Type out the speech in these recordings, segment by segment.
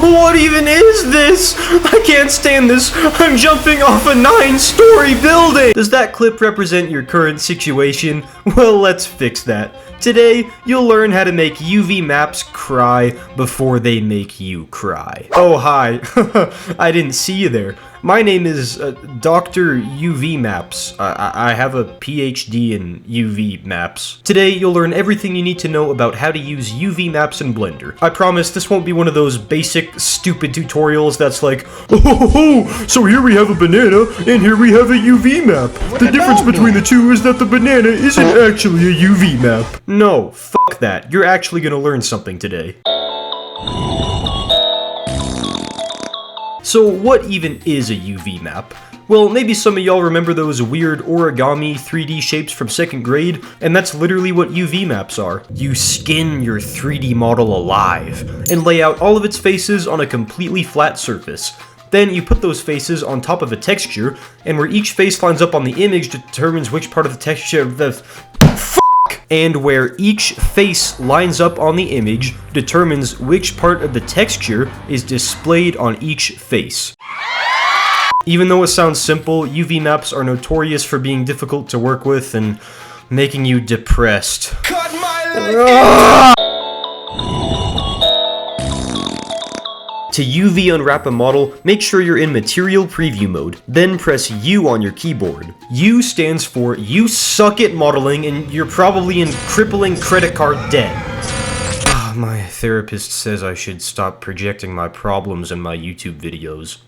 What even is this? I can't stand this. I'm jumping off a 9-story building. Does that clip represent your current situation? Well, let's fix that. Today, you'll learn how to make UV maps cry before they make you cry. Oh, hi. I didn't see you there. My name is Dr. UV Maps. I have a PhD in UV Maps. Today, you'll learn everything you need to know about how to use UV Maps in Blender. I promise this won't be one of those basic, stupid tutorials that's like, oh, so here we have a banana, and here we have a UV map. The difference between the two is that the banana isn't actually a UV map. No, fuck that. You're actually gonna learn something today. So what even is a UV map? Well, maybe some of y'all remember those weird origami 3D shapes from 2nd grade, and that's literally what UV maps are. You skin your 3D model alive, and lay out all of its faces on a completely flat surface. Then you put those faces on top of a texture, and where each face lines up on the image determines which part of the texture and where each face lines up on the image determines which part of the texture is displayed on each face. Even though it sounds simple, UV maps are notorious for being difficult to work with and making you depressed. Cut my To UV unwrap a model, make sure you're in Material Preview mode, then press U on your keyboard. U stands for you suck at modeling and you're probably in crippling credit card debt. My therapist says I should stop projecting my problems in my YouTube videos.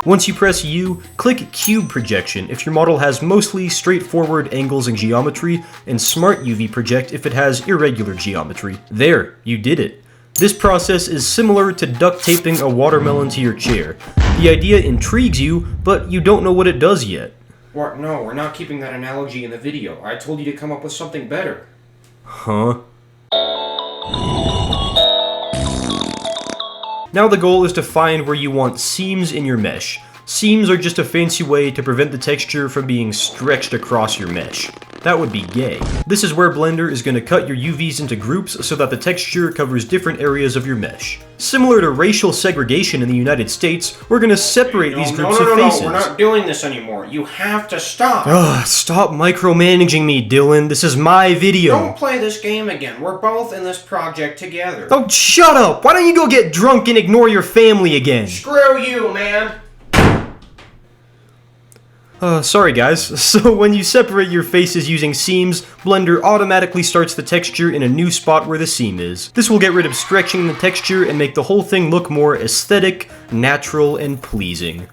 Once you press U, click Cube Projection if your model has mostly straightforward angles and geometry, and Smart UV Project if it has irregular geometry. There, you did it. This process is similar to duct taping a watermelon to your chair. The idea intrigues you, but you don't know what it does yet. What? No, we're not keeping that analogy in the video. I told you to come up with something better. Huh? Now the goal is to find where you want seams in your mesh. Seams are just a fancy way to prevent the texture from being stretched across your mesh. That would be gay. This is where Blender is going to cut your UVs into groups so that the texture covers different areas of your mesh. Similar to racial segregation in the United States, we're going to separate these groups of faces. No, we're not doing this anymore. You have to stop. Ugh, stop micromanaging me, Dylan. This is my video. Don't play this game again. We're both in this project together. Oh, shut up! Why don't you go get drunk and ignore your family again? Screw you, man! Sorry guys. So when you separate your faces using seams, Blender automatically starts the texture in a new spot where the seam is. This will get rid of stretching the texture and make the whole thing look more aesthetic, natural, and pleasing.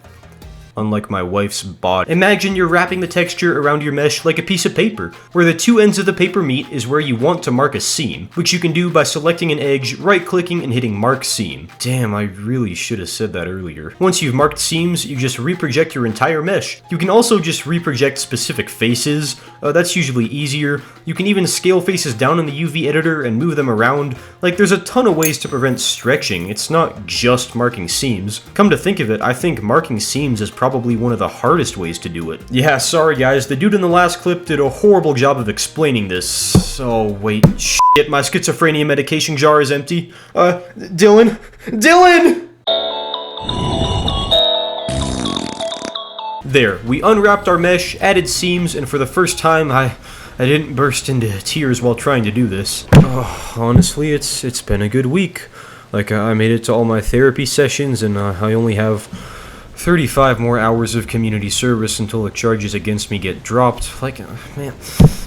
Unlike my wife's body. Imagine you're wrapping the texture around your mesh like a piece of paper. Where the two ends of the paper meet is where you want to mark a seam, which you can do by selecting an edge, right-clicking, and hitting Mark Seam. Damn, I really should have said that earlier. Once you've marked seams, you just reproject your entire mesh. You can also just reproject specific faces. That's usually easier. You can even scale faces down in the UV editor and move them around. Like, there's a ton of ways to prevent stretching. It's not just marking seams. Come to think of it, I think marking seams is probably one of the hardest ways to do it. Yeah, sorry guys, the dude in the last clip did a horrible job of explaining this. Oh wait, shit, my schizophrenia medication jar is empty. Dylan? There, we unwrapped our mesh, added seams, and for the first time, I didn't burst into tears while trying to do this. Oh, honestly, it's been a good week. Like, I made it to all my therapy sessions, and I only have 35 more hours of community service until the charges against me get dropped. Like, man.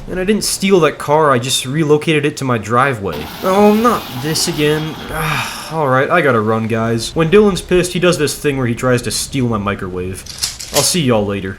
And I didn't steal that car, I just relocated it to my driveway. Oh, not this again. Alright, I gotta run, guys. When Dylan's pissed, he does this thing where he tries to steal my microwave. I'll see y'all later.